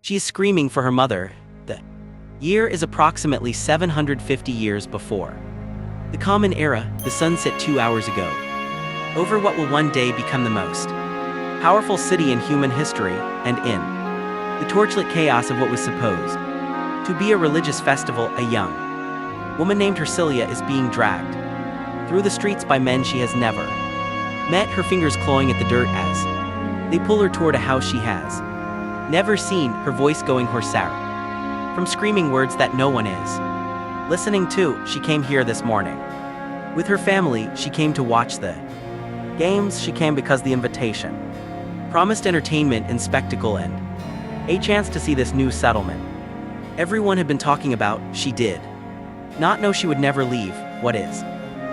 She is screaming for her mother. The year is approximately 750 years before the Common Era. The sun set 2 hours ago over what will one day become the most powerful city in human history, and in the torchlit chaos of what was supposed to be a religious festival, a young woman named Hercilia is being dragged through the streets by men she has never met, her fingers clawing at the dirt as they pull her toward a house she has never seen, her voice going hoarse from screaming words that no one is listening to. She came here this morning with her family. She came to watch the games. She came because the invitation promised entertainment and spectacle and a chance to see this new settlement everyone had been talking about. She did not know she would never leave. What is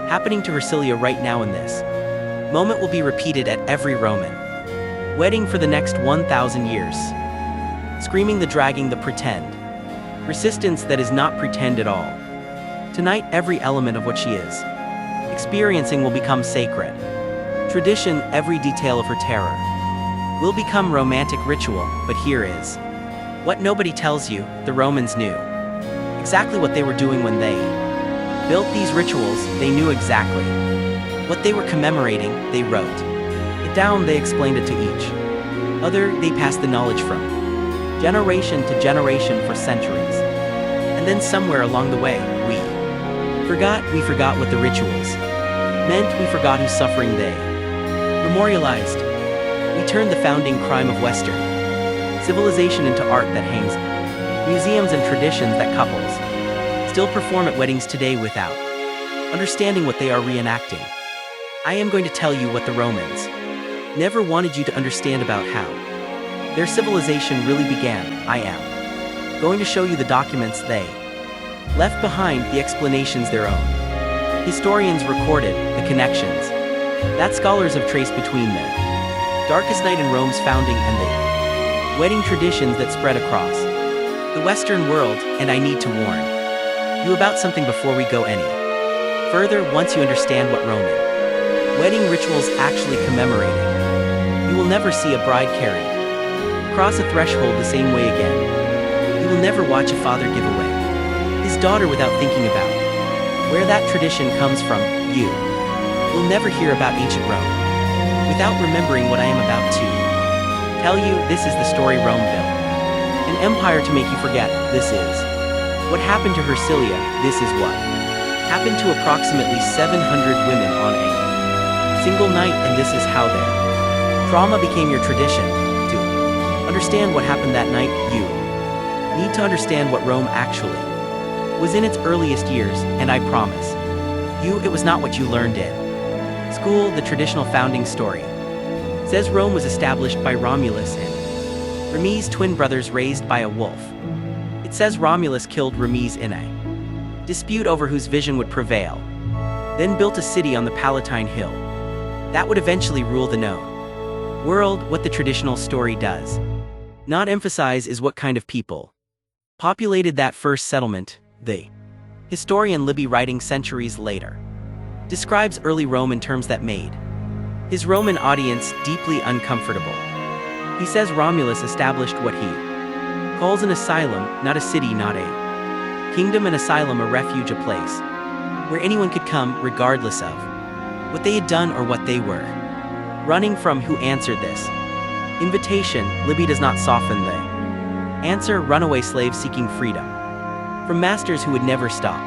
happening to Hercilia right now in this moment will be repeated at every Roman wedding for the next 1,000 years. Screaming, the dragging, the pretend resistance that is not pretend at all. Tonight, every element of what she is experiencing will become sacred tradition. Every detail of her terror will become romantic ritual. But here is what nobody tells you: the Romans knew exactly what they were doing when they built these rituals. They knew exactly what they were commemorating. They wrote it down. They explained it to each other. They passed the knowledge from generation to generation for centuries. And then somewhere along the way, we forgot what the rituals meant. We forgot whose suffering they memorialized. We turned the founding crime of Western civilization into art that hangs in museums and traditions that couples still perform at weddings today without understanding what they are reenacting. I am going to tell you what the Romans never wanted you to understand about how their civilization really began. I am going to show you the documents they left behind, the explanations their own historians recorded, the connections that scholars have traced between the darkest night in Rome's founding and the wedding traditions that spread across the Western world. And I need to warn you about something before we go any further. Once you understand what Roman wedding rituals actually commemorated, you will never see a bride carried across a threshold the same way again. You will never watch a father give away his daughter without thinking about where that tradition comes from. You will never hear about ancient Rome without remembering what I am about to tell you. This is the story Rome built an empire to make you forget. This is what happened to Hercilia. This is what happened to approximately 700 women on a single night, and this is how their trauma became your tradition. To understand what happened that night, you need to understand what Rome actually was in its earliest years, and I promise you it was not what you learned in school. The traditional founding story says Rome was established by Romulus and Remus, twin brothers raised by a wolf. It says Romulus killed Remus in a dispute over whose vision would prevail, then built a city on the Palatine Hill that would eventually rule the known world. What the traditional story does not emphasize is what kind of people populated that first settlement. The historian Livy, writing centuries later, describes early Rome in terms that made his Roman audience deeply uncomfortable. He says Romulus established what he calls an asylum, not a city, not a kingdom. An asylum, a refuge, a place where anyone could come regardless of what they had done or what they were running from. Who answered this invitation? Livy does not soften the answer. Runaway slaves seeking freedom from masters who would never stop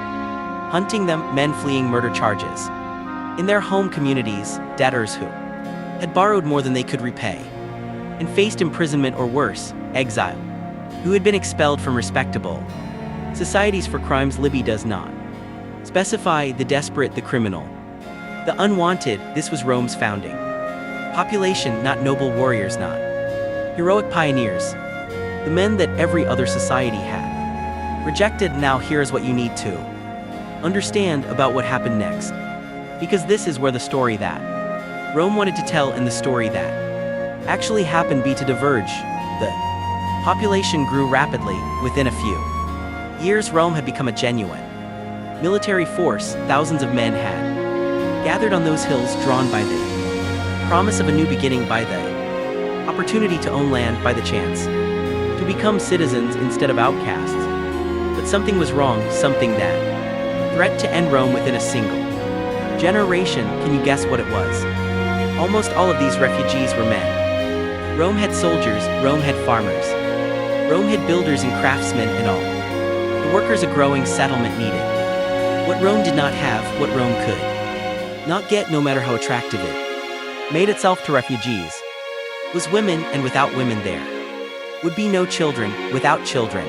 hunting them, men fleeing murder charges in their home communities, debtors who had borrowed more than they could repay and faced imprisonment or worse, exile, who had been expelled from respectable societies for crimes Livy does not specify. The desperate, the criminal, the unwanted. This was Rome's founding population, not noble warriors, not heroic pioneers, the men that every other society had rejected. Now here's what you need to understand about what happened next, because this is where the story that Rome wanted to tell and the story that actually happened be to diverge. The population grew rapidly. Within a few years, Rome had become a genuine military force. Thousands of men had gathered on those hills, drawn by the promise of a new beginning, by the opportunity to own land, by the chance to become citizens instead of outcasts. But something was wrong, something that threatened to end Rome within a single generation. Can you guess what it was? Almost all of these refugees were men. Rome had soldiers, Rome had farmers. Rome had builders and craftsmen and all the workers a growing settlement needed. What Rome did not have, what Rome could not get, no matter how attractive it made itself to refugees, was women, and without women there would be no children. Without children,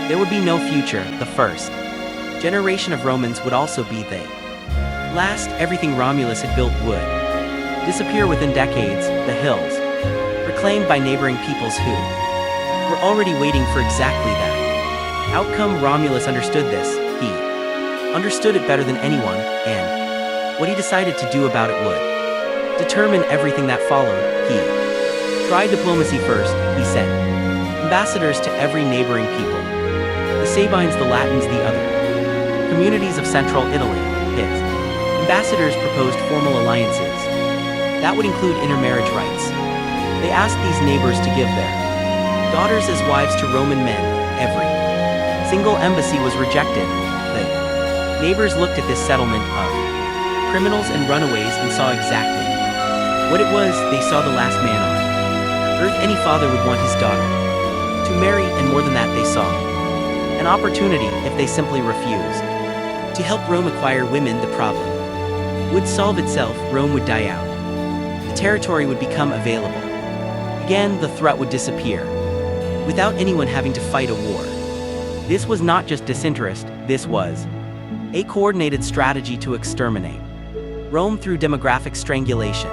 there would be no future. The first generation of Romans would also be the last. Everything Romulus had built would disappear within decades. The hills, reclaimed by neighboring peoples who were already waiting for exactly that outcome. Romulus understood this. He understood it better than anyone, and what he decided to do about it would determine everything that followed. He tried diplomacy first. He sent ambassadors to every neighboring people. The Sabines, the Latins, the other communities of central Italy. His ambassadors proposed formal alliances that would include intermarriage rights. They asked these neighbors to give their daughters as wives to Roman men. Every single embassy was rejected. The neighbors looked at this settlement of criminals and runaways and saw exactly what it was. They saw the last man on earth any father would want his daughter to marry, and more than that, they saw an opportunity. If they simply refused to help Rome acquire women, the problem would solve itself. Rome would die out. The territory would become available again. The threat would disappear without anyone having to fight a war. This was not just disinterest, this was a coordinated strategy to exterminate Rome through demographic strangulation.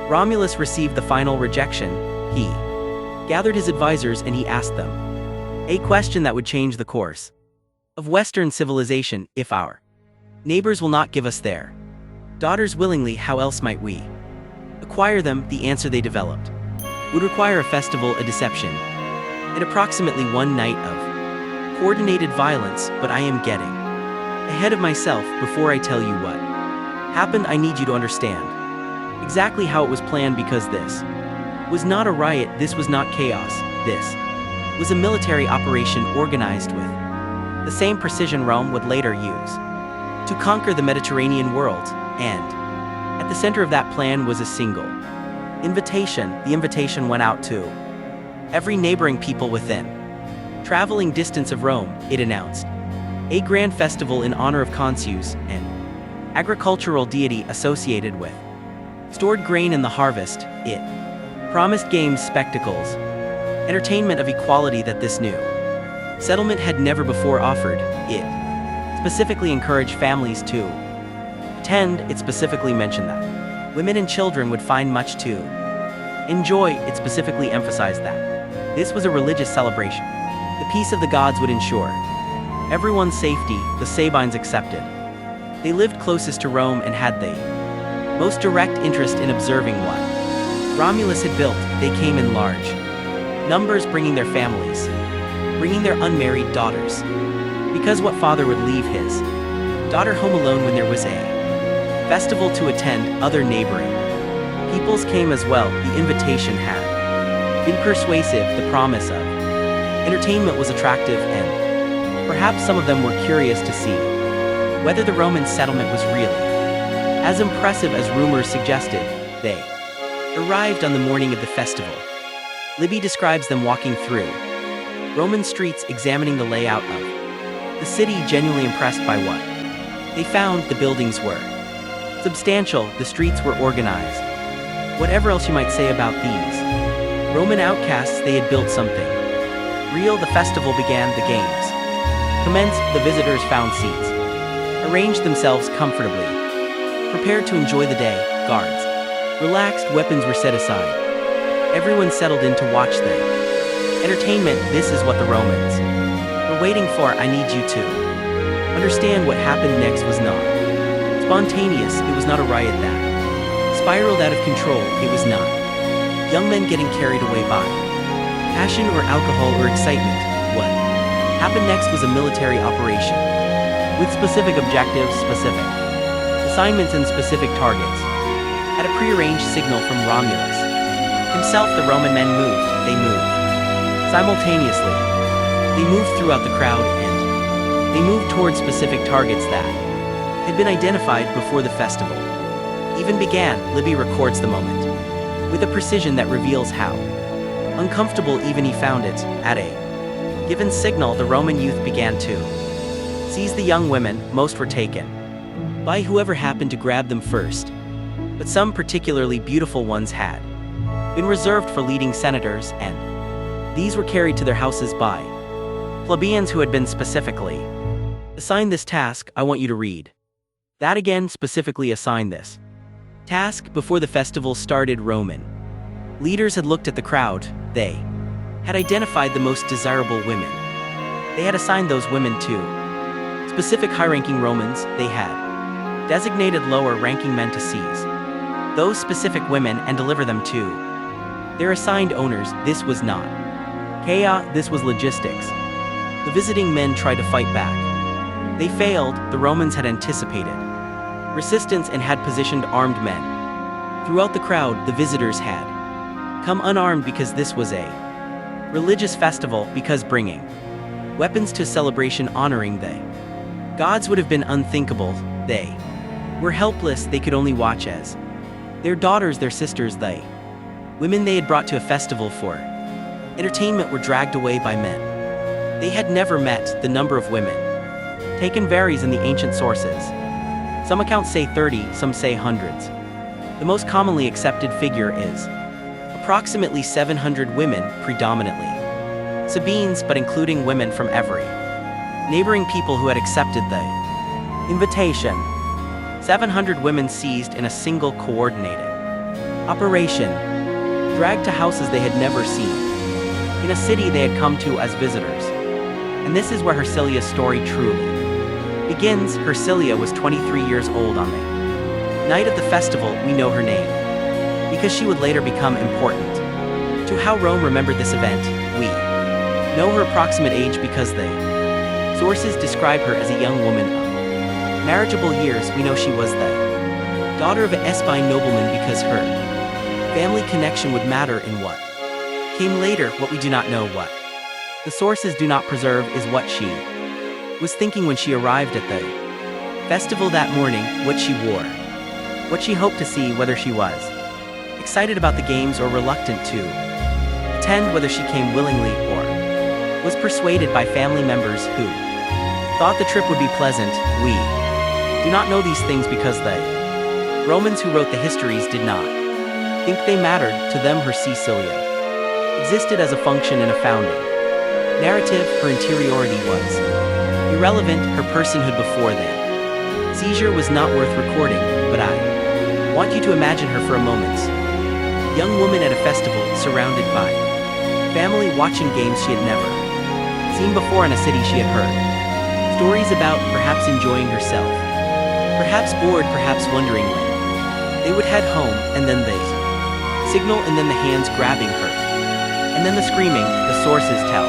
Romulus received the final rejection. He gathered his advisors and he asked them a question that would change the course of Western civilization. If our neighbors will not give us their daughters willingly, how else might we acquire them? The answer they developed would require a festival, a deception, and approximately one night of coordinated violence. But I am getting ahead of myself. Before I tell you what happened, I need you to understand exactly how it was planned, because this was not a riot, this was not chaos, this was a military operation organized with the same precision Rome would later use to conquer the Mediterranean world. And at the center of that plan was a single invitation. The invitation went out to every neighboring people within traveling distance of Rome. It announced a grand festival in honor of Consus, an agricultural deity associated with stored grain in the harvest. It promised games, spectacles, entertainment of equality that this new settlement had never before offered. It specifically encouraged families to attend. It specifically mentioned that women and children would find much to enjoy. It specifically emphasized that this was a religious celebration. The peace of the gods would ensure everyone's safety. The Sabines accepted. They lived closest to Rome and had the most direct interest in observing what Romulus had built. They came in large numbers, bringing their families, bringing their unmarried daughters, because what father would leave his daughter home alone when there was a festival to attend? Other neighboring peoples came as well. The invitation had been persuasive. The promise of entertainment was attractive, and perhaps some of them were curious to see whether the Roman settlement was really as impressive as rumors suggested. They arrived on the morning of the festival. Libby describes them walking through Roman streets, examining the layout of the city, genuinely impressed by what they found. The buildings were substantial, the streets were organized. Whatever else you might say about these Roman outcasts, they had built something real. The festival began. The games commenced. The visitors found seats, arranged themselves comfortably, prepared to enjoy the day. Guards relaxed, weapons were set aside. Everyone settled in to watch the entertainment. This is what the Romans were waiting for. I need you to understand what happened next was not spontaneous. It was not a riot that spiraled out of control. It was not young men getting carried away by passion or alcohol or excitement. What happened next was a military operation with specific objectives, specific assignments, and specific targets. At a prearranged signal from Romulus himself, the Roman men moved. They moved Simultaneously, they moved throughout the crowd and they moved towards specific targets that had been identified before the festival even began. Libby records the moment with a precision that reveals how uncomfortable even he found it. At a given signal, the Roman youth began to seize the young women. Most were taken by whoever happened to grab them first, but some particularly beautiful ones had been reserved for leading senators, and these were carried to their houses by plebeians who had been specifically assigned this task. I want you to read that again. Specifically assigned this task before the festival started. Roman leaders had looked at the crowd. They had identified the most desirable women. They had assigned those women to specific high-ranking Romans. They had designated lower-ranking men to seize those specific women and deliver them to their assigned owners. This was not chaos, this was logistics. The visiting men tried to fight back. They failed. The Romans had anticipated resistance and had positioned armed men throughout the crowd. The visitors had come unarmed because this was a religious festival, because bringing weapons to celebration honoring the gods would have been unthinkable. They were helpless. They could only watch as their daughters, their sisters, the women they had brought to a festival for entertainment were dragged away by men they had never met. The number of women taken varies in the ancient sources. Some accounts say 30, some say hundreds. The most commonly accepted figure is approximately 700 women, predominantly Sabines, but including women from every neighboring people who had accepted the invitation. 700 women seized in a single coordinated operation, dragged to houses they had never seen, in a city they had come to as visitors. And this is where Hercilia's story truly begins. Hercilia was 23 years old on the night of the festival. We know her name because she would later become important to how Rome remembered this event. We know her approximate age because the sources describe her as a young woman of marriageable years. We know she was the daughter of an Espine nobleman because her family connection would matter in what came later. What we do not know, what the sources do not preserve, is what she was thinking when she arrived at the festival that morning, what she wore, what she hoped to see, whether she was excited about the games or reluctant to attend, whether she came willingly or was persuaded by family members who thought the trip would be pleasant. We do not know these things because the Romans who wrote the histories did not think they mattered. To them, Hercilia existed as a function in a founding narrative. Her interiority was irrelevant. Her personhood before the seizure was not worth recording, but I want you to imagine her for a moment. A young woman at a festival, surrounded by family, watching games she had never seen before in a city she had heard stories about, perhaps enjoying herself, perhaps bored, perhaps wondering when they would head home. And then they signal, and then the hands grabbing her, and then the screaming. The sources tell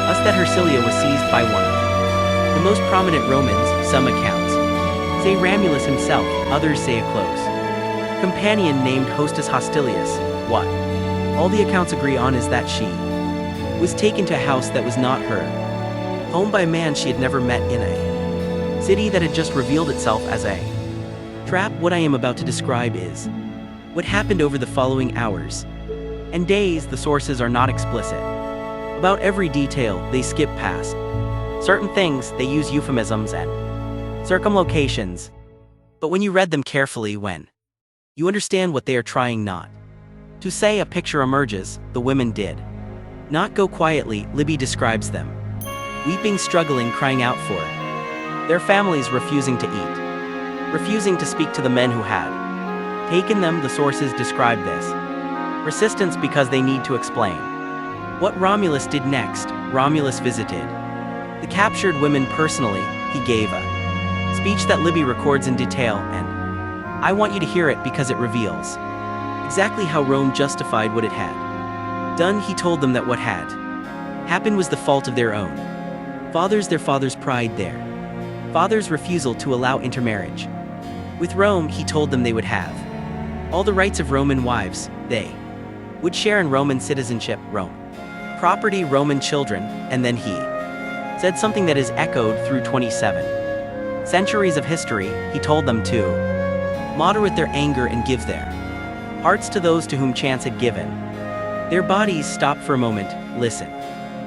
us that Hercilia was seized by one of the most prominent Romans. Some accounts say Romulus himself, others say a close companion named Hostus Hostilius. What all the accounts agree on is that she was taken to a house that was not her home by a man she had never met in a city that had just revealed itself as a trap. What I am about to describe is what happened over the following hours and days. The sources are not explicit about every detail. They skip past certain things. They use euphemisms and circumlocations. But when you read them carefully, when you understand what they are trying not to say, a picture emerges. The women did not go quietly. Libby describes them weeping, struggling, crying out for their families, refusing to eat, refusing to speak to the men who had taken them. The sources describe this resistance because they need to explain what Romulus did next. Romulus visited the captured women personally. He gave a speech that Libby records in detail, and I want you to hear it because it reveals exactly how Rome justified what it had done. He told them that what had happened was the fault of their own fathers, their fathers' pride, their fathers' refusal to allow intermarriage with Rome. He told them they would have all the rights of Roman wives. They would share in Roman citizenship. Rome property Roman children, and then he said something that is echoed through 27 centuries of history. He told them to moderate their anger and give their hearts to those to whom chance had given their bodies. Stop for a moment, listen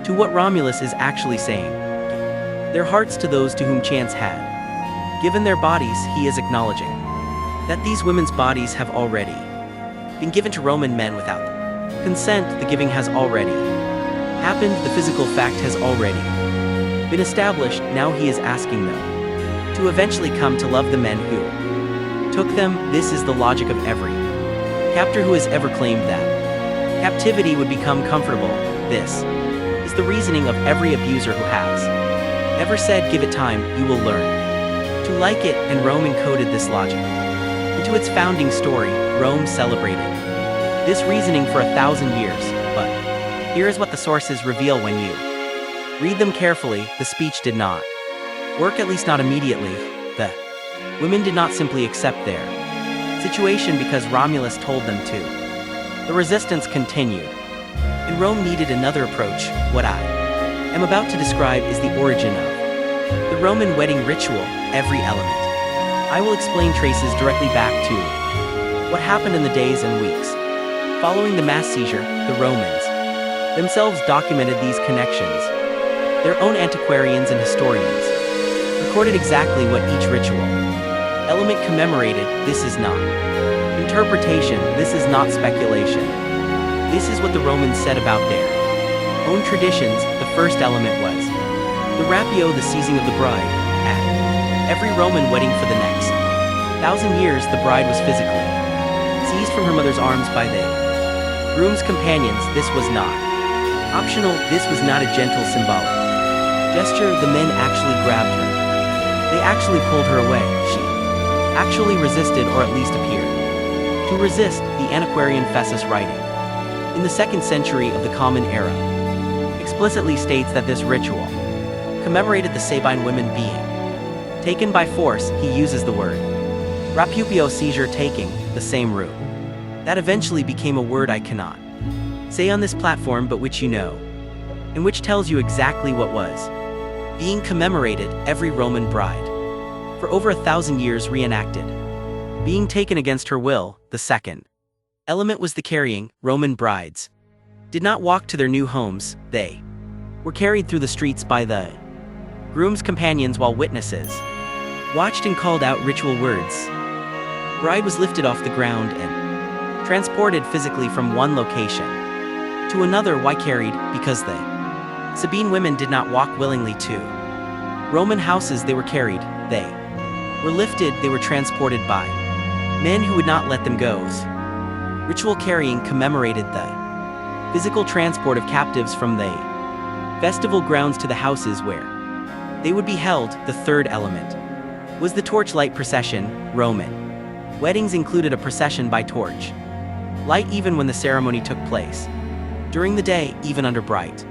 to what Romulus is actually saying. Their hearts to those to whom chance had given their bodies. He is acknowledging that these women's bodies have already been given to Roman men without consent. The giving has already happened. The physical fact has already been established. Now he is asking them to eventually come to love the men who took them. This is the logic of every captor who has ever claimed that captivity would become comfortable. This is the reasoning of every abuser who has ever said, give it time, you will learn to like it. And Rome encoded this logic into its founding story. Rome celebrated this reasoning for 1,000 years, but here is what the sources reveal when you read them carefully. The speech did not work, at least not immediately. The women did not simply accept their situation because Romulus told them to. The resistance continued, and Rome needed another approach. What I am about to describe is the origin of the Roman wedding ritual. Every element I will explain traces directly back to what happened in the days and weeks following the mass seizure. The Romans themselves documented these connections. Their own antiquarians and historians recorded exactly what each ritual element commemorated. This is not interpretation, this is not speculation. This is what the Romans said about their own traditions. The first element was the rapio, the seizing of the bride. At every Roman wedding for the next 1,000 years, the bride was physically seized from her mother's arms by the groom's companions. This was not optional, this was not a gentle symbolic gesture. The men actually grabbed her. They actually pulled her away. She actually resisted, or at least appeared to resist. The antiquarian Fessus, writing in the 2nd century of the Common Era, explicitly states that this ritual commemorated the Sabine women being taken by force. He uses the word rapupio, seizure, taking, the same root that eventually became a word I cannot say on this platform, but which you know, and which tells you exactly what was being commemorated. Every Roman bride for over 1,000 years reenacted being taken against her will. The second element was the carrying. Roman brides did not walk to their new homes, they were carried through the streets by the groom's companions while witnesses watched and called out ritual words. Bride was lifted off the ground and transported physically from one location to another. Why carried? Because the Sabine women did not walk willingly to Roman houses. They were carried. They were lifted. They were transported by men who would not let them go. Ritual carrying commemorated the physical transport of captives from the festival grounds to the houses where they would be held. The third element was the torchlight procession. Roman weddings included a procession by torch light even when the ceremony took place. During the day, even under bright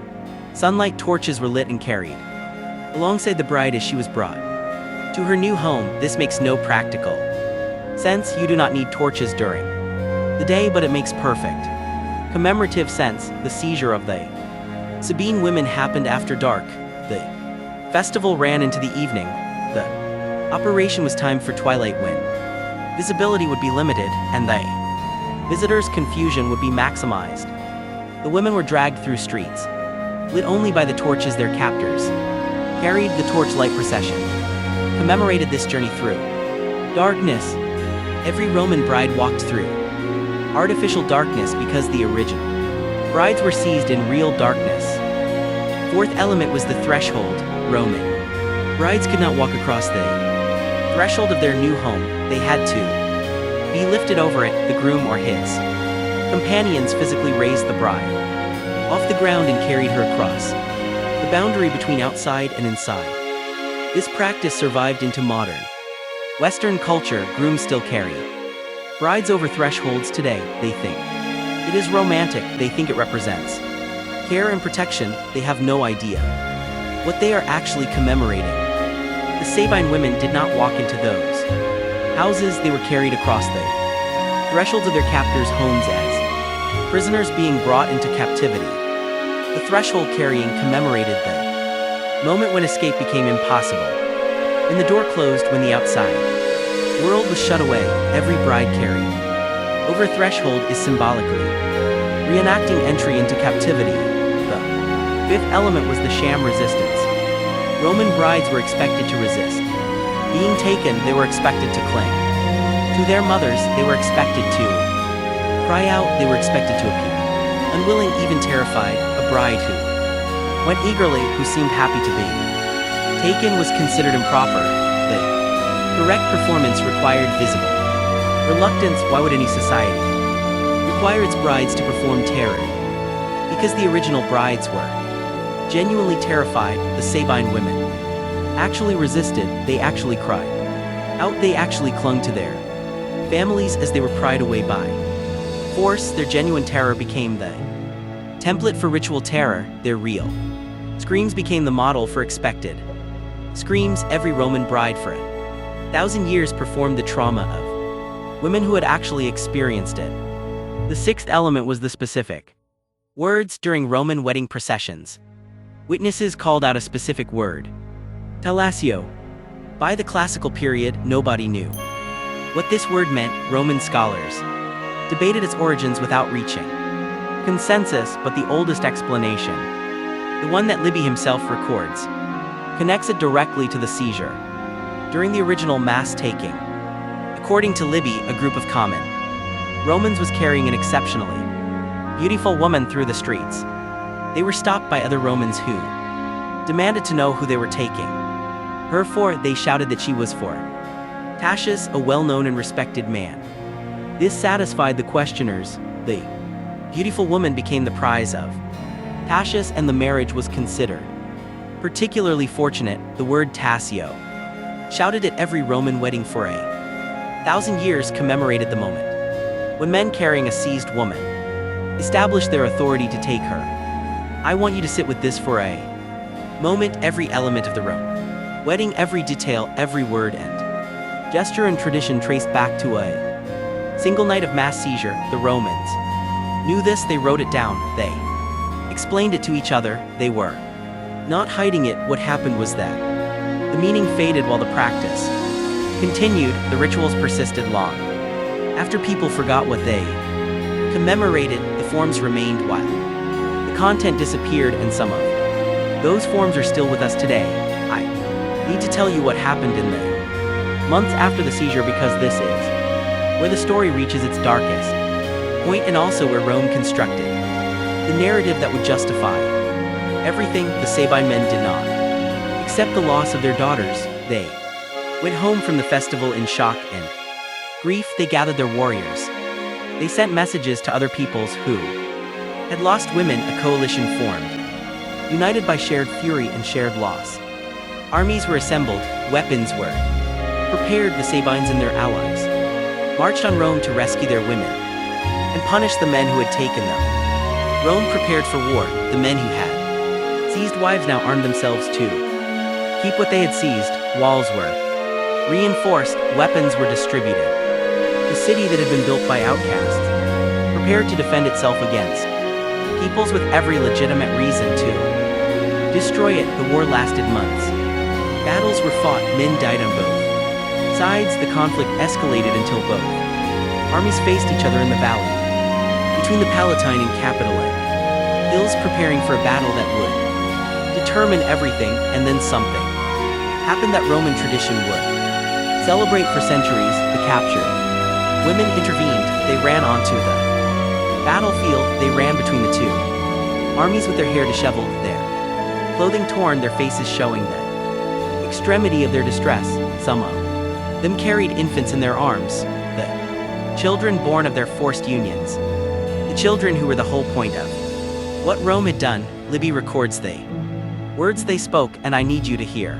sunlight, torches were lit and carried alongside the bride as she was brought to her new home. This makes no practical sense. You do not need torches during the day, but it makes perfect commemorative sense. The seizure of the Sabine women happened after dark. The festival ran into the evening. The operation was timed for twilight when visibility would be limited and the visitors' confusion would be maximized. The women were dragged through streets lit only by the torches their captors carried. The torchlight procession commemorated this journey through darkness. Every Roman bride walked through artificial darkness because the original brides were seized in real darkness. Fourth element was the threshold. Roman brides could not walk across the threshold of their new home. They had to be lifted over it. The groom or his companions physically raised the bride off the ground and carried her across the boundary between outside and inside. This practice survived into modern Western culture. Grooms still carry brides over thresholds today. They think it is romantic. They think it represents care and protection. They have no idea what they are actually commemorating. The Sabine women did not walk into those houses. They were carried across the thresholds of their captors' homes as prisoners being brought into captivity. The threshold carrying commemorated the moment when escape became impossible. And the door closed when the outside world was shut away, every bride carried over threshold is symbolically reenacting entry into captivity. The fifth element was the sham resistance. Roman brides were expected to resist. Being taken, they were expected to cling to their mothers, they were expected to cry out, they were expected to appear unwilling, even terrified. A bride who went eagerly, who seemed happy to be taken, was considered improper. The correct performance required visible reluctance. Why would any society require its brides to perform terror? Because the original brides were genuinely terrified. The Sabine women actually resisted, they actually cried out, they actually clung to their families as they were pried away by force. Their genuine terror became the template for ritual terror. Their real screams became the model for expected screams. Every Roman bride for 1,000 years performed the trauma of women who had actually experienced it. The sixth element was the specific words. During Roman wedding processions, witnesses called out a specific word, talasio. By the classical period, nobody knew what this word meant. Roman scholars debated its origins without reaching consensus, but the oldest explanation, the one that Livy himself records, connects it directly to the seizure during the original mass taking. According to Livy, a group of common Romans was carrying an exceptionally beautiful woman through the streets. They were stopped by other Romans who demanded to know who they were taking her for. They shouted that she was for Tatius, a well-known and respected man. This satisfied the questioners. The beautiful woman became the prize of Tatius, and the marriage was considered particularly fortunate. The word Tassio, shouted at every Roman wedding for 1,000 years, commemorated the moment when men carrying a seized woman established their authority to take her. I want you to sit with this for a moment. Every element of the Rome wedding, every detail, every word and gesture and tradition traced back to a single night of mass seizure. The Romans knew this, they wrote it down, they explained it to each other, they were not hiding it. What happened was that the meaning faded while the practice continued. The rituals persisted long after people forgot what they commemorated. The forms remained while the content disappeared, and some of those forms are still with us today. I need to tell you what happened in the months after the seizure, because this is where the story reaches its darkest point, and also where Rome constructed the narrative that would justify everything. The Sabine men did not accept the loss of their daughters. They went home from the festival in shock and grief. They gathered their warriors. They sent messages to other peoples who had lost women. A coalition formed, united by shared fury and shared loss. Armies were assembled, weapons were prepared. The Sabines and their allies marched on Rome to rescue their women and punish the men who had taken them. Rome prepared for war. The men who had seized wives now armed themselves to keep what they had seized. Walls were reinforced, weapons were distributed. The city that had been built by outcasts prepared to defend itself against peoples with every legitimate reason to destroy it. The war lasted months. Battles were fought, men died on both sides. The conflict escalated until both armies faced each other in the valley between the Palatine and Capitoline hills, preparing for a battle that would determine everything. And then something happened that Roman tradition would celebrate for centuries. The captured women intervened. They ran onto the battlefield. They ran between the two armies with their hair disheveled, their clothing torn, their faces showing the extremity of their distress. Some of them carried infants in their arms, the children born of their forced unions, the children who were the whole point of what Rome had done. Livy records the words they spoke, and I need you to hear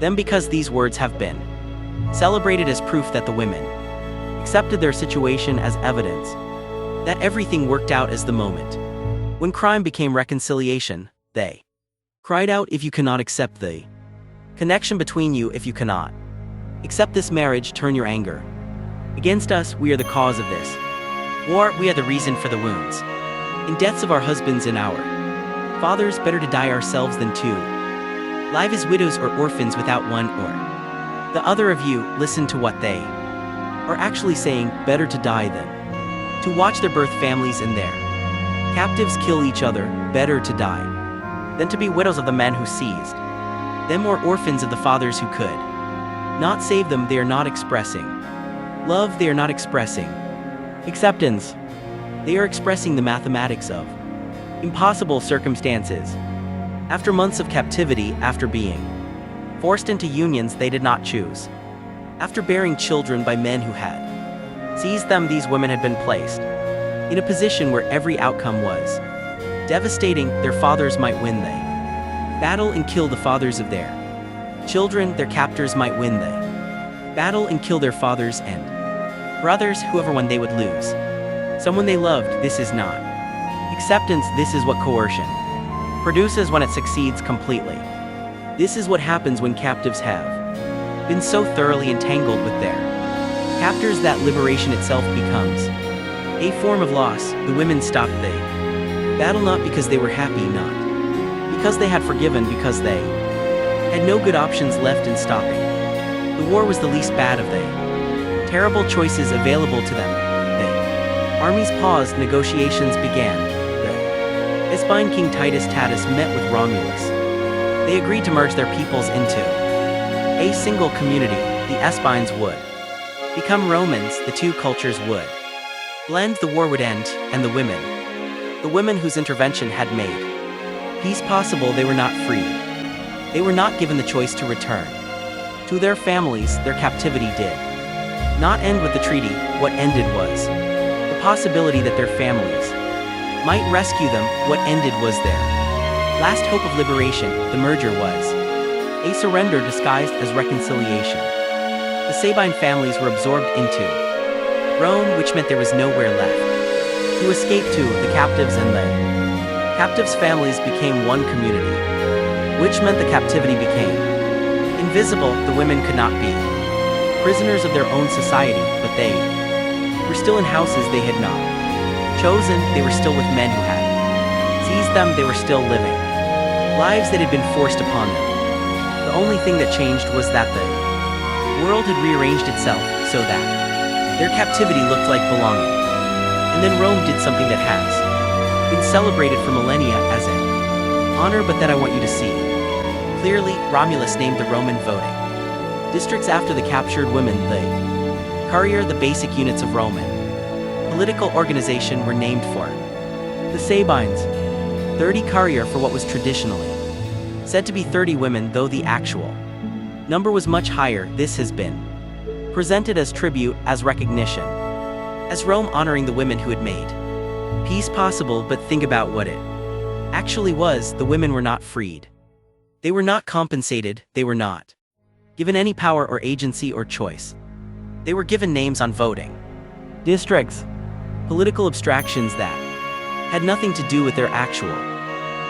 them, because these words have been celebrated as proof that the women accepted their situation, as evidence that everything worked out as the moment when crime became reconciliation. They cried out, if you cannot accept the connection between you, if you cannot accept this marriage, turn your anger against us. We are the cause of this war. We are the reason for the wounds and deaths of our husbands and our Fathers, better to die ourselves than two. Live as widows or orphans without one or the other of you. Listen to what they are actually saying. Better to die than to watch their birth families and their captives kill each other. Better to die than to be widows of the men who seized them or orphans of the fathers who could not save them. They are not expressing love. They are not expressing acceptance. They are expressing the mathematics of impossible circumstances. After months of captivity, after being forced into unions they did not choose, after bearing children by men who had seized them, these women had been placed in a position where every outcome was devastating. Their fathers might win, they battle and kill the fathers of their children. Their captors might win, they battle and kill their fathers and brothers. Whoever won, they would lose someone they loved. This is not acceptance. This is what coercion produces when it succeeds completely. This is what happens when captives have been so thoroughly entangled with their captors that liberation itself becomes a form of loss. The women stopped. They battle not because they were happy, not because they had forgiven, because they had no good options left in stopping. The war was the least bad of the terrible choices available to them. The armies paused, negotiations began. The Espine King Titus Tatus met with Romulus. They agreed to merge their peoples into a single community. The Espines would become Romans. The two cultures would blend. The war would end, and the women whose intervention had made peace possible, they were not free. They were not given the choice to return to their families. Their captivity did not end with the treaty. What ended was the possibility that their families might rescue them. What ended was their last hope of liberation. The merger was a surrender disguised as reconciliation. The Sabine families were absorbed into Rome, which meant there was nowhere left to escape to. The captives and the captives' families became one community, which meant the captivity became invisible. The women could not be prisoners of their own society, but they were still in houses they had not chosen. They were still with men who had seized them. They were still living lives that had been forced upon them. The only thing that changed was that the world had rearranged itself so that their captivity looked like belonging. And then Rome did something that has been celebrated for millennia as an honor, but that I want you to see clearly. Romulus named the Roman voting districts after the captured women. The courier, the basic units of Roman political organization, were named for the Sabines. 30 courier for what was traditionally said to be 30 women, though the actual number was much higher. This has been presented as tribute, as recognition, as Rome honoring the women who had made peace possible. But think about what it actually was. The women were not freed. They were not compensated. They were not given any power or agency or choice. They were given names on voting districts, political abstractions that had nothing to do with their actual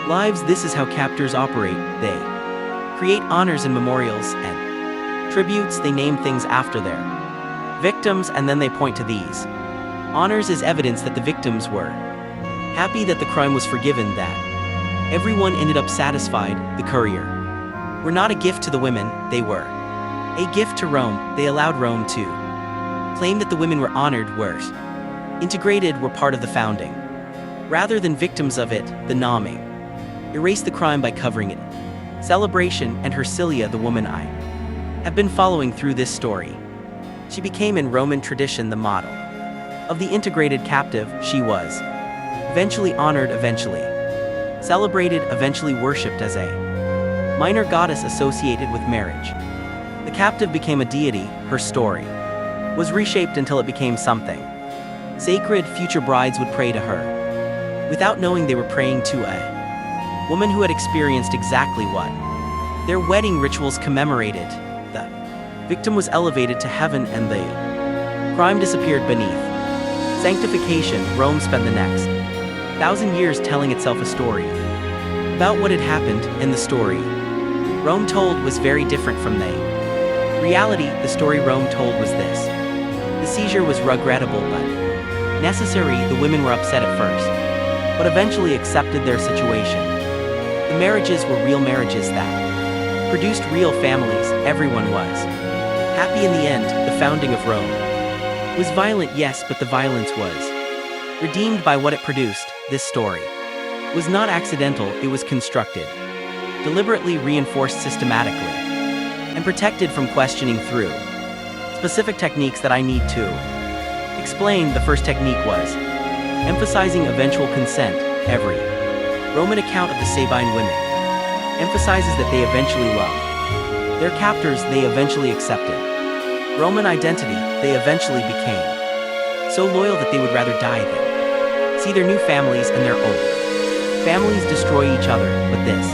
lives. This is how captors operate. They create honors and memorials and tributes. They name things after their victims, and then they point to these honors as evidence that the victims were happy, that the crime was forgiven, that everyone ended up satisfied. The courier were not a gift to the women, they were a gift to Rome. They allowed Rome to claim that the women were honored, were integrated, were part of the founding. Rather than victims of it, the naming erased the crime by covering it. Celebration, and Hercilia, the woman I have been following through this story. She became in Roman tradition the model of the integrated captive. She was eventually honored, eventually celebrated, eventually worshipped as a minor goddess associated with marriage. The captive became a deity. Her story was reshaped until it became something sacred. Future brides would pray to her without knowing they were praying to a woman who had experienced exactly what their wedding rituals commemorated. The victim was elevated to heaven and the crime disappeared beneath sanctification. Rome spent the next 1,000 years telling itself a story about what had happened, and the story Rome told was very different from the reality. The story Rome told was this: the seizure was regrettable but necessary. The women were upset at first, but eventually accepted their situation. The marriages were real marriages that produced real families. Everyone was happy in the end. The founding of Rome was violent, yes, but the violence was redeemed by what it produced. This story was not accidental, it was constructed, deliberately reinforced systematically, and protected from questioning through specific techniques that I need to explain. The first technique was emphasizing eventual consent. Every Roman account of the Sabine women emphasizes that they eventually loved their captors, they eventually accepted Roman identity, they eventually became so loyal that they would rather die than see their new families and their old families destroy each other. But this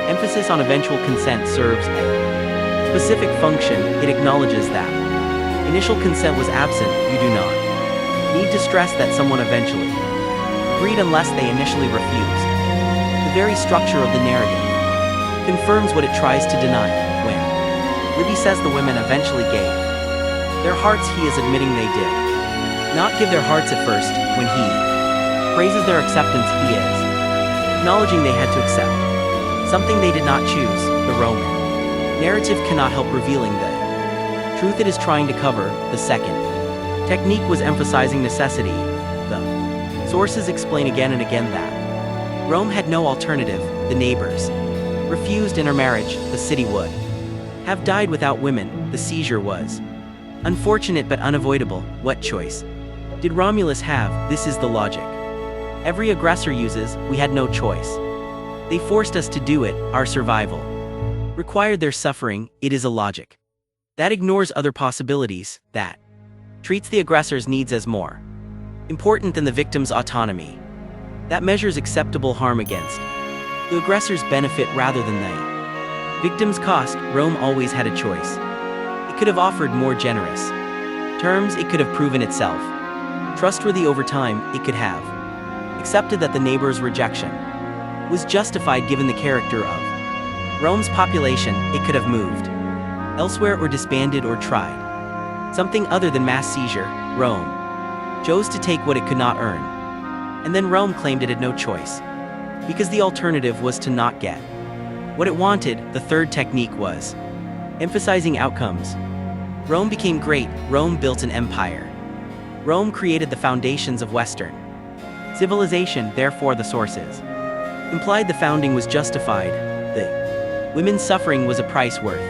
emphasis on eventual consent serves a specific function. It acknowledges that initial consent was absent. You do not need to stress that someone eventually agreed unless they initially refused. The very structure of the narrative confirms what it tries to deny. When Livy says the women eventually gave their hearts, he is admitting they did not give their hearts at first. When he praises their acceptance, he is acknowledging they had to accept something they did not choose. The Roman narrative cannot help revealing the truth it is trying to cover. The second technique was emphasizing necessity. The sources explain again and again that Rome had no alternative. The neighbors refused intermarriage. The city would have died without women. The seizure was unfortunate but unavoidable. What choice did Romulus have? This is the logic every aggressor uses. We had no choice. They forced us to do it. Our survival required their suffering. It is a logic that ignores other possibilities, that treats the aggressor's needs as more important than the victim's autonomy, that measures acceptable harm against the aggressor's benefit rather than the victim's cost. Rome always had a choice. It could have offered more generous terms. It could have proven itself trustworthy over time. It could have accepted that the neighbor's rejection was justified given the character of Rome's population. It could have moved elsewhere or disbanded or tried something other than mass seizure. Rome chose to take what it could not earn, and then Rome claimed it had no choice because the alternative was to not get what it wanted. The third technique was emphasizing outcomes. Rome became great. Rome built an empire. Rome created the foundations of Western civilization. Therefore, the sources implied the founding was justified. The women's suffering was a price worth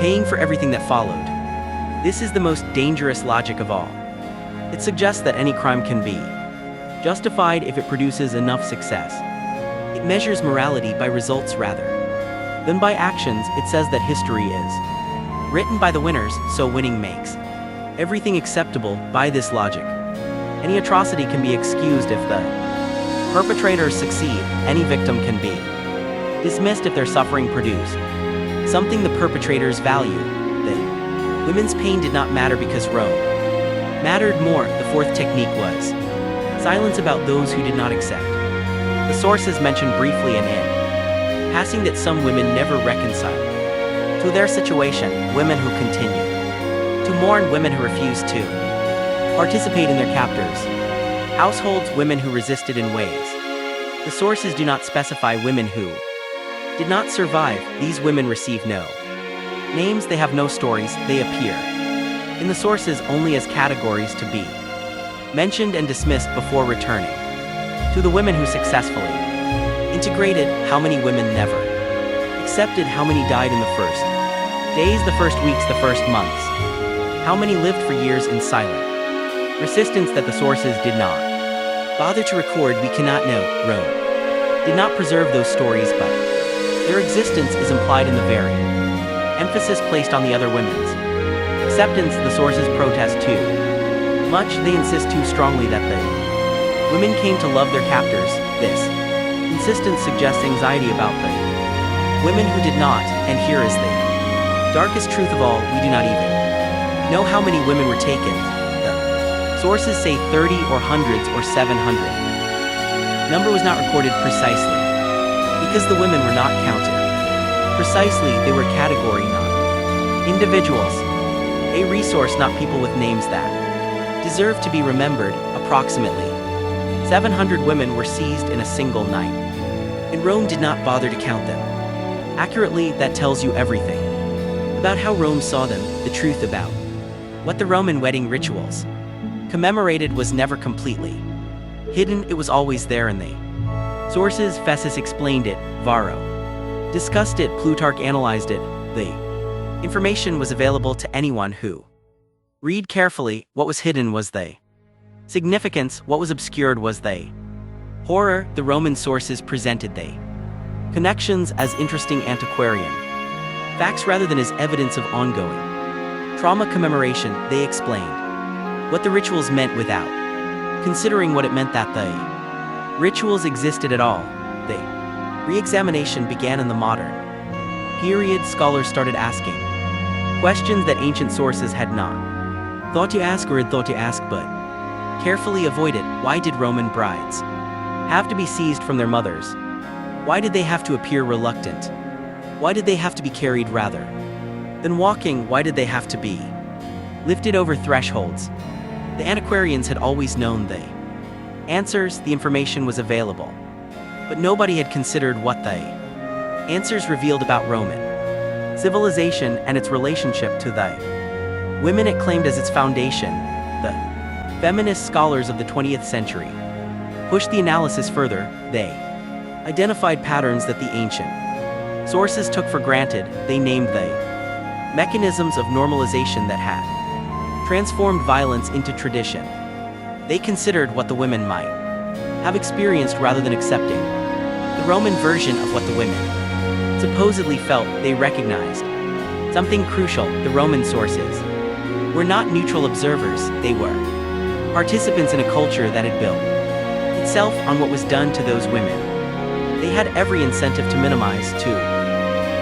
paying for everything that followed. This is the most dangerous logic of all. It suggests that any crime can be justified if it produces enough success. It measures morality by results rather than by actions. It says that history is written by the winners, so winning makes everything acceptable. By this logic, any atrocity can be excused if the perpetrators succeed. Any victim can be dismissed if their suffering produced something the perpetrators value. The women's pain did not matter because Rome mattered more. The fourth technique was silence about those who did not accept. The sources mention briefly and in passing that some women never reconciled to their situation. Women who continue to mourn, women who refused to participate in their captors' households, women who resisted in ways the sources do not specify. Women who did not survive. These women receive no names, they have no stories, they appear in the sources only as categories to be mentioned and dismissed before returning to the women who successfully integrated. How many women never accepted? How many died in the first days, the first weeks, the first months? How many lived for years in silent resistance that the sources did not bother to record? We cannot know. Rome did not preserve those stories, but their existence is implied in the very emphasis placed on the other women's acceptance. The sources protest too much. They insist too strongly that the women came to love their captors. This insistence suggests anxiety about the women who did not, and here is the darkest truth of all. We do not even know how many women were taken. The sources say 30 or hundreds or 700. Number was not recorded precisely because the women were not counted precisely. They were category, not individuals, a resource, not people with names that deserve to be remembered. Approximately 700 women were seized in a single night. and Rome did not bother to count them. Accurately, that tells you everything about how Rome saw them, the truth about what the Roman wedding rituals commemorated was never completely hidden, it was always there, and they sources, Fessus explained it, Varro discussed it, Plutarch analyzed it, the information was available to anyone who read carefully. What was hidden was the significance, what was obscured was the horror. The Roman sources presented the connections as interesting antiquarian facts rather than as evidence of ongoing trauma commemoration. They explained what the rituals meant without considering what it meant that the rituals existed at all. The re-examination began in the modern period. Scholars started asking questions that ancient sources had not thought to ask or had thought to ask but carefully avoided. Why did Roman brides have to be seized from their mothers? Why did they have to appear reluctant? Why did they have to be carried rather than walking? Why did they have to be lifted over thresholds? The antiquarians had always known the answers, the information was available, but nobody had considered what the answers revealed about Roman civilization and its relationship to the women it claimed as its foundation. The feminist scholars of the 20th century pushed the analysis further. They identified patterns that the ancient sources took for granted. They named the mechanisms of normalization that had transformed violence into tradition. They considered what the women might have experienced rather than accepting the Roman version of what the women supposedly felt. They recognized something crucial. The Roman sources were not neutral observers, they were participants in a culture that had built itself on what was done to those women. They had every incentive to minimize, to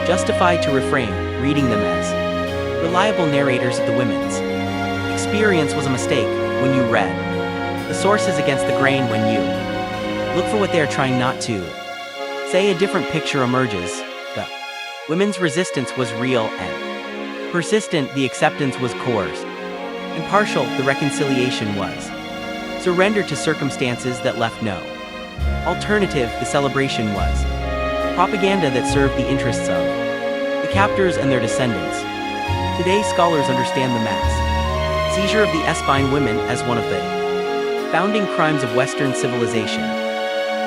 justify, to refrain. Reading them as reliable narrators of the women's experience was a mistake. When you read the sources against the grain, when you look for what they are trying not to say, a different picture emerges. The women's resistance was real and persistent. The acceptance was coerced and partial. The reconciliation was surrender to circumstances that left no alternative. The celebration was propaganda that served the interests of the captors and their descendants. Today, scholars understand the mass seizure of the Espine women as one of the founding crimes of Western civilization.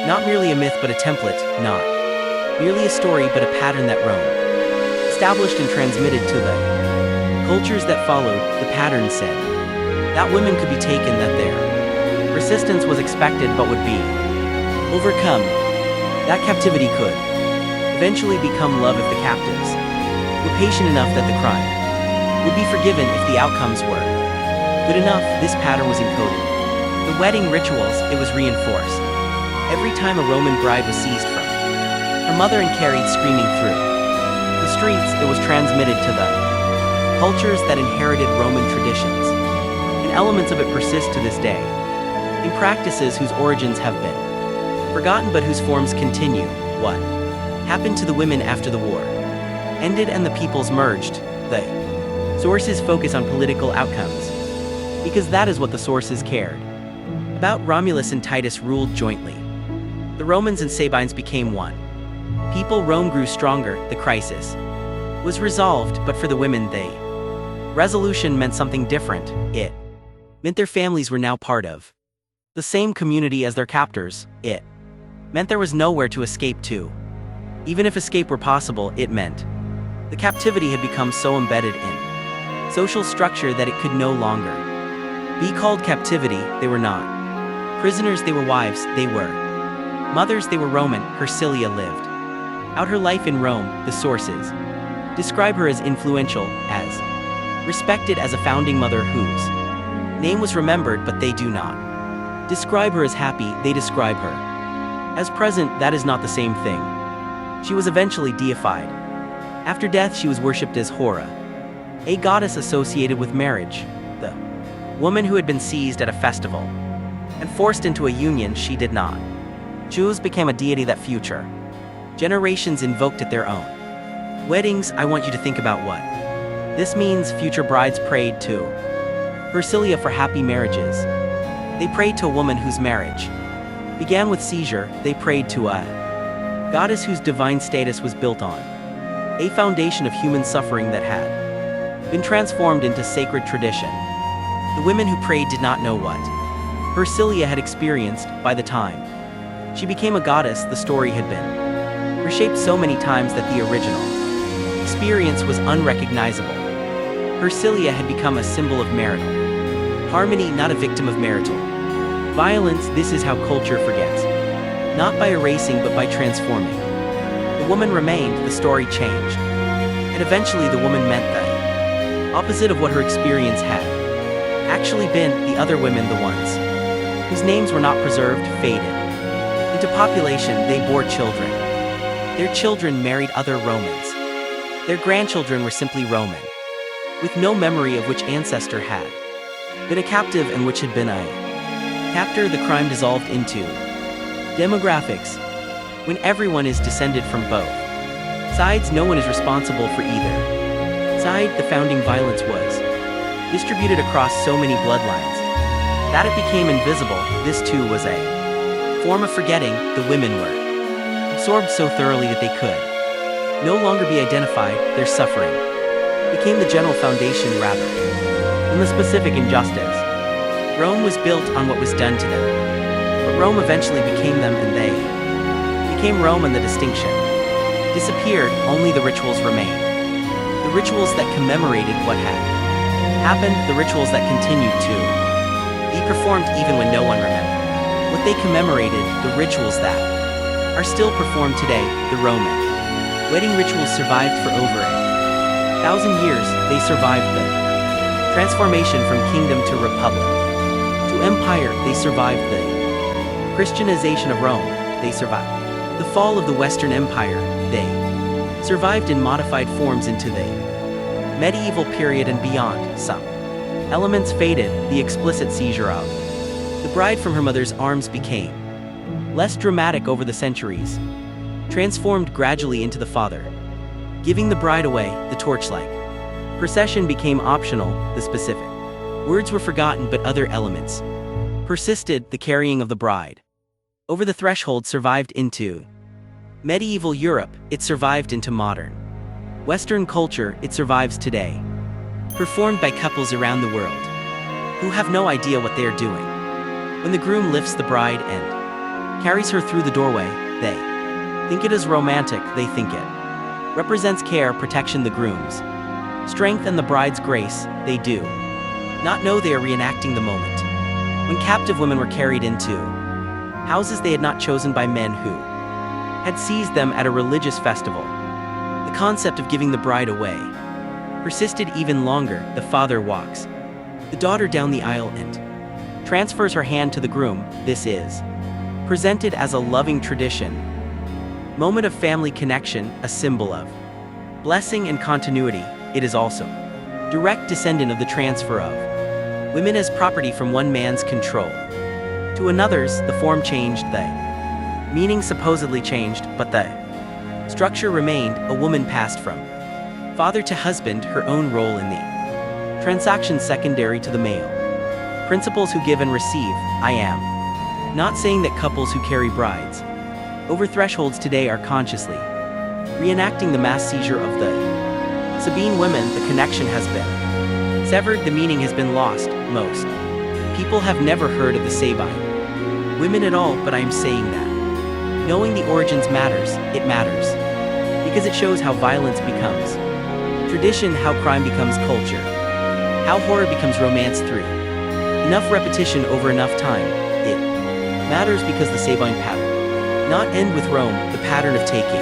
Not merely a myth but a template, not merely a story but a pattern that Rome established and transmitted to the cultures that followed. The pattern said that women could be taken, that their resistance was expected but would be overcome, that captivity could eventually become love if the captives were patient enough, that the crime would be forgiven if the outcomes were good enough. This pattern was encoded. The wedding rituals, it was reinforced every time a Roman bride was seized from her mother and carried screaming through the streets. It was transmitted to the cultures that inherited Roman traditions, and elements of it persist to this day in practices whose origins have been forgotten but whose forms continue. What happened to the women after the war ended and the peoples merged? The sources focus on political outcomes because that is what the sources cared about. Romulus and Titus ruled jointly. The Romans and Sabines became one people. Rome grew stronger. The crisis was resolved, but for the women, resolution meant something different. It meant their families were now part of the same community as their captors. It meant there was nowhere to escape to. Even if escape were possible, it meant the captivity had become so embedded in social structure that it could no longer be called captivity. They were not prisoners, they were wives, they were mothers, they were Roman. Hercilia lived out her life in Rome. The sources describe her as influential, as respected, as a founding mother whose name was remembered, but they do not describe her as happy. They describe her as present. That is not the same thing. She was eventually deified. After death, she was worshipped as Hora, a goddess associated with marriage. The woman who had been seized at a festival and forced into a union she did not choose became a deity that future generations invoked at their own weddings. I want you to think about what this means. Future brides prayed to Hercilia for happy marriages. They prayed to a woman whose marriage began with seizure. They prayed to a goddess whose divine status was built on a foundation of human suffering that had been transformed into sacred tradition. The women who prayed did not know what Hercilia had experienced by the time she became a goddess. The story had been reshaped so many times that the original experience was unrecognizable. Hercilia had become a symbol of marital harmony, not a victim of marital violence. This is how culture forgets, not by erasing but by transforming. The woman remained, the story changed. And eventually the woman meant the opposite of what her experience had actually been. The other women, the ones whose names were not preserved, faded into population. They bore children. Their children married other Romans. Their grandchildren were simply Roman, with no memory of which ancestor had been a captive and which had been a captor. The crime dissolved into demographics. When everyone is descended from both sides, no one is responsible for either side. The founding violence was distributed across so many bloodlines that it became invisible. This too was a form of forgetting. The women were absorbed so thoroughly that they could no longer be identified. Their suffering became the general foundation rather than the specific injustice. Rome was built on what was done to them, but Rome eventually became them, and they became Rome, and the distinction disappeared. Only the rituals remained. The rituals that commemorated what had happened, the rituals that continued to be performed even when no one remembered what they commemorated, the rituals that are still performed today. The Roman wedding rituals survived for over 1,000 years. They survived the transformation from kingdom to republic to empire. They survived the Christianization of Rome. They survived the fall of the Western Empire. They survived in modified forms into the medieval period and beyond. Some elements faded. The explicit seizure of the bride from her mother's arms became less dramatic over the centuries, transformed gradually into the father giving the bride away. The torchlight procession became optional. The specific words were forgotten, but other elements persisted. The carrying of the bride over the threshold survived into medieval Europe. It survived into modern Western culture. It survives today, performed by couples around the world who have no idea what they are doing. When the groom lifts the bride and carries her through the doorway, they think it is romantic. They think it represents care, protection, the groom's strength, and the bride's grace. They do not know they are reenacting the moment when captive women were carried into houses they had not chosen by men who had seized them at a religious festival. The concept of giving the bride away persisted even longer. The father walks the daughter down the aisle and transfers her hand to the groom. This is presented as a loving tradition, moment of family connection, a symbol of blessing and continuity. It is also direct descendant of the transfer of women as property from one man's control to another's. The form changed, the meaning supposedly changed, but the structure remained. A woman passed from father to husband, her own role in the transaction secondary to the male principles who give and receive. I am not saying that couples who carry brides over thresholds today are consciously reenacting the mass seizure of the Sabine women. The connection has been severed. The meaning has been lost. Most people have never heard of the Sabine women at all, but I am saying that knowing the origins matters. It matters because it shows how violence becomes tradition, how crime becomes culture, how horror becomes romance through enough repetition over enough time. It matters because the Sabine pattern not end with Rome, the pattern of taking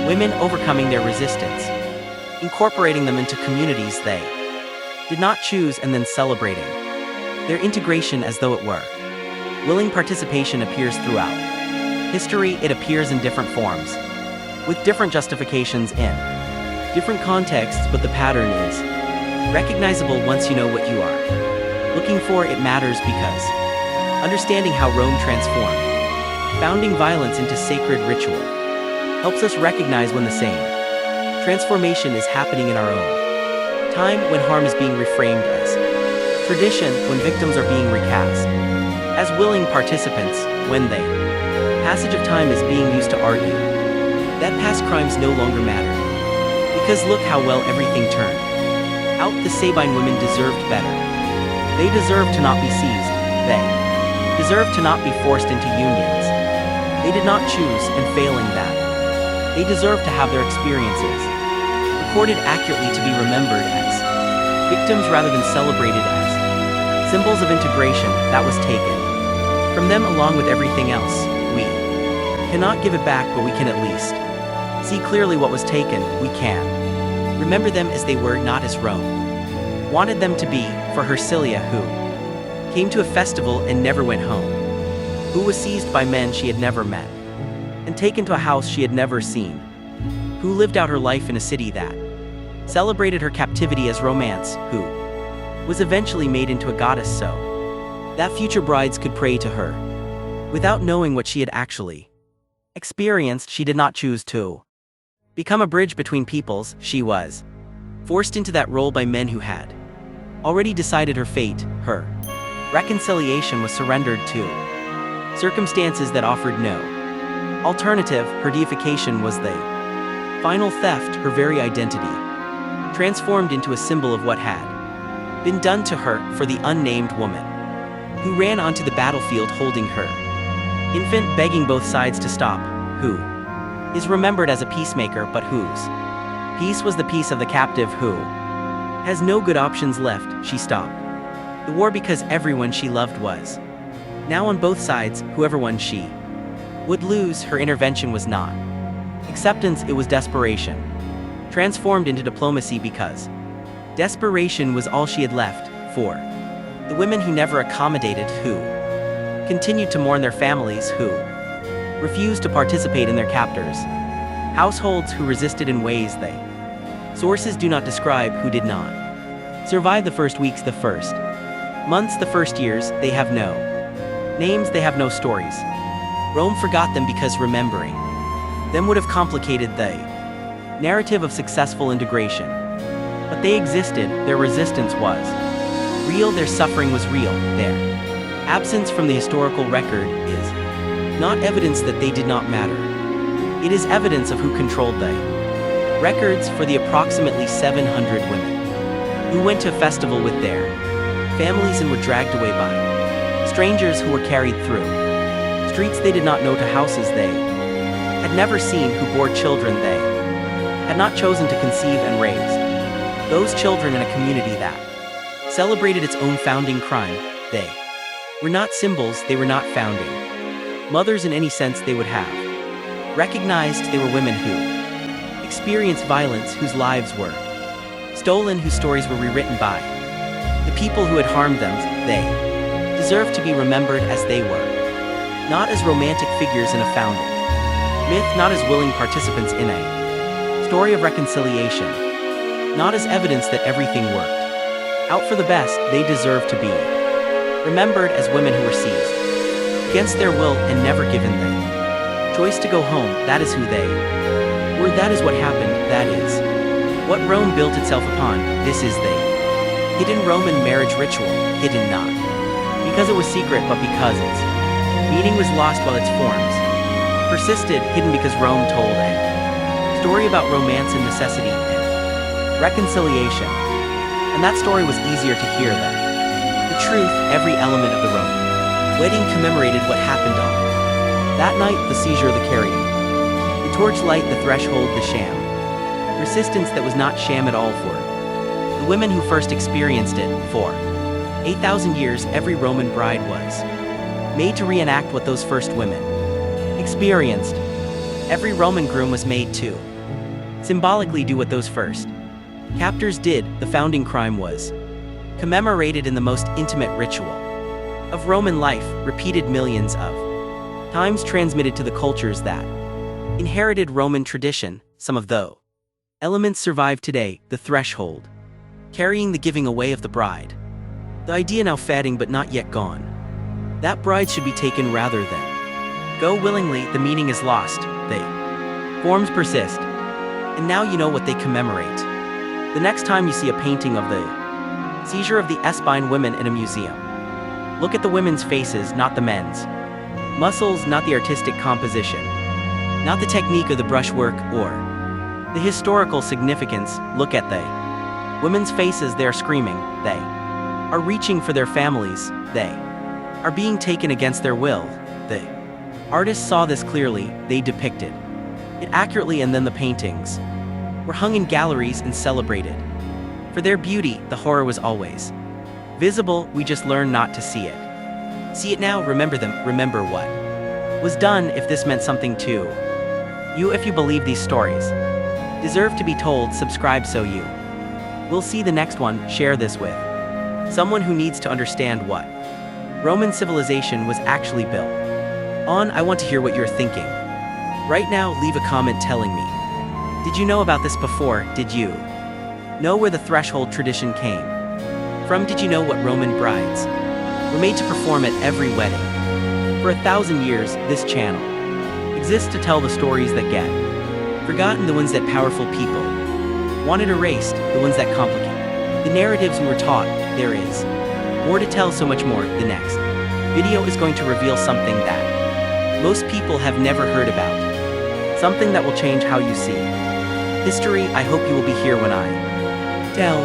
women, overcoming their resistance, incorporating them into communities they did not choose, and then celebrating their integration as though it were willing participation appears throughout history. It appears in different forms, with different justifications in different contexts, but the pattern is recognizable once you know what you are looking for. It matters because understanding how Rome transformed founding violence into sacred ritual helps us recognize when the same transformation is happening in our own time, when harm is being reframed as tradition, when victims are being recast as willing participants, when the passage of time is being used to argue That past crimes no longer mattered. Because look how well everything turned out. The Sabine women deserved better. They deserved to not be seized. They deserved to not be forced into unions. They did not choose, and failing that, they deserved to have their experiences recorded accurately, to be remembered as victims rather than celebrated as symbols of integration that was taken from them along with everything else. We cannot give it back, but we can at least see clearly what was taken. We can remember them as they were, not as Rome wanted them to be. For Hercilia, who came to a festival and never went home, who was seized by men she had never met and taken to a house she had never seen, who lived out her life in a city that celebrated her captivity as romance, who was eventually made into a goddess so that future brides could pray to her. Without knowing what she had actually experienced, she did not choose to become a bridge between peoples. She was forced into that role by men who had already decided her fate. Her reconciliation was surrendered to circumstances that offered no alternative. Her deification was the final theft. Her very identity transformed into a symbol of what had been done to her. For the unnamed woman who ran onto the battlefield holding her infant, begging both sides to stop, who is remembered as a peacemaker, but whose peace was the peace of the captive who has no good options left. She stopped the war because everyone she loved was now on both sides. Whoever won, she would lose. Her intervention was not acceptance, it was desperation, transformed into diplomacy, because desperation was all she had left. For the women who never accommodated, who continued to mourn their families, who refused to participate in their captors' households, who resisted in ways they sources do not describe, who did not survive the first weeks, the first months, the first years. They have no names, they have no stories. Rome forgot them because remembering them would have complicated the narrative of successful integration. But they existed, their resistance was real, their suffering was real. Their absence from the historical record is not evidence that they did not matter. It is evidence of who controlled the records. For the approximately 700 women who went to a festival with their families and were dragged away by strangers, who were carried through streets they did not know to houses they had never seen, who bore children they had not chosen to conceive and raise those children in a community that celebrated its own founding crime. They were not symbols, they were not founding mothers in any sense they would have recognized. They were women who experienced violence, whose lives were stolen, whose stories were rewritten by the people who had harmed them. They deserved to be remembered as they were, not as romantic figures in a founding myth, not as willing participants in a story of reconciliation, not as evidence that everything worked out for the best. They deserve to be remembered as women who were seized against their will and never given the choice to go home. That is who they were. That is what happened. That is what Rome built itself upon. This is the hidden Roman marriage ritual. Hidden not because it was secret, but because its meaning was lost while its forms persisted. Hidden because Rome told a story about romance and necessity and reconciliation. And that story was easier to hear than the truth. Every element of the Roman wedding commemorated what happened on that night: the seizure, the carrying, the torchlight, the threshold, the sham resistance that was not sham at all. For the women who first experienced it, for 8,000 years, every Roman bride was made to reenact what those first women experienced. Every Roman groom was made to symbolically do what those first captors did. The founding crime was commemorated in the most intimate ritual of Roman life, repeated millions of times, transmitted to the cultures that inherited Roman tradition. Some of those elements survive today: the threshold, carrying the giving away of the bride, the idea now fading but not yet gone, that bride should be taken rather than go willingly. The meaning is lost, the forms persist, and now you know what they commemorate. The next time you see a painting of the seizure of the Sabine women in a museum, look at the women's faces, not the men's muscles, not the artistic composition. Not the technique or the brushwork or the historical significance. Look at they. Women's faces, they are screaming, they are reaching for their families, they are being taken against their will. The artists saw this clearly, they depicted it accurately, and then the paintings were hung in galleries and celebrated. For their beauty, the horror was always visible, we just learned not to see it. See it now, remember them, remember what was done. If this meant something to you, if you believe these stories deserve to be told, subscribe so you will see the next one. Share this with someone who needs to understand what Roman civilization was actually built on. I want to hear what you're thinking. Right now, leave a comment telling me, did you know about this before? Did you know where the threshold tradition came from? Did you know what Roman brides were made to perform at every wedding? For 1,000 years, this channel exists to tell the stories that get forgotten, the ones that powerful people wanted erased, the ones that complicate the narratives we were taught. There is more to tell, so much more. The next video is going to reveal something that most people have never heard about, something that will change how you see history. I hope you will be here when I tell